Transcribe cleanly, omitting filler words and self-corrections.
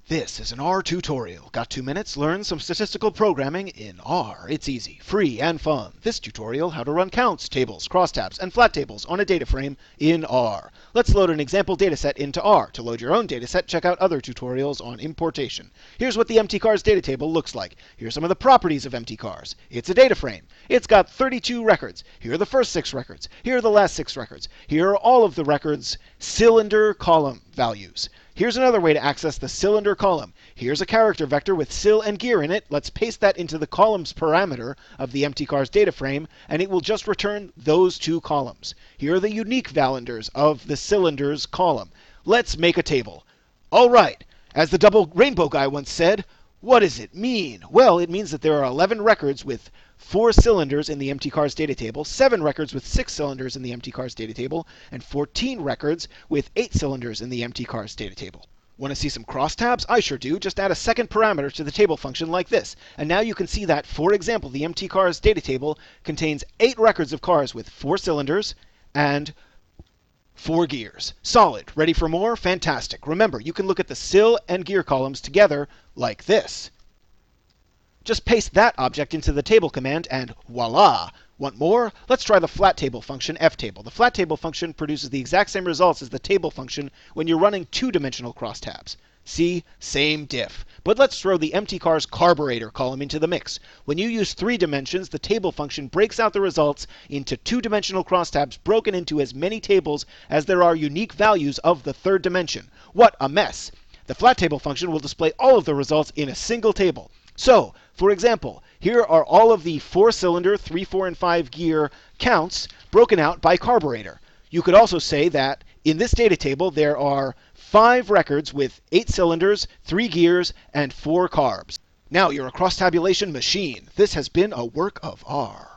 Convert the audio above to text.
This is an R tutorial. Got 2 minutes? Learn some statistical programming in R. It's easy, free, and fun. This tutorial, how to run counts, tables, crosstabs, and flat tables on a data frame in R. Let's load an example dataset into R. To load your own dataset, check out other tutorials on importation. Here's what the empty cars data table looks like. Here's some of the properties of empty cars. It's a data frame. It's got 32 records. Here are the first 6 records. Here are the last 6 records. Here are all of the records' cylinder column values. Here's another way to access the cylinder column. Here's a character vector with cyl and gear in it. Let's paste that into the columns parameter of the empty cars data frame, and it will just return those 2 columns. Here are the unique valenders of the cylinders column. Let's make a table. All right, as the double rainbow guy once said, what does it mean? Well, it means that there are 11 records with 4 cylinders in the empty cars data table, 7 records with 6 cylinders in the empty cars data table, and 14 records with 8 cylinders in the empty cars data table. Want to see some crosstabs? I sure do. Just add a second parameter to the table function like this. And now you can see that, for example, the empty cars data table contains 8 records of cars with 4 cylinders and 4 gears. Solid. Ready for more? Fantastic. Remember, you can look at the cyl and gear columns together like this. Just paste that object into the table command and voila! Want more? Let's try the flat table function, ftable. The flat table function produces the exact same results as the table function when you're running 2-dimensional crosstabs. See? Same diff. But let's throw the empty cars carburetor column into the mix. When you use 3 dimensions, the table function breaks out the results into 2-dimensional crosstabs broken into as many tables as there are unique values of the 3rd dimension. What a mess! The flat table function will display all of the results in a single table. So, for example, here are all of the 4-cylinder, 3, 4, and 5 gear counts broken out by carburetor. You could also say that in this data table there are 5 records with 8 cylinders, 3 gears, and 4 carbs. Now you're a cross-tabulation machine. This has been a work of R.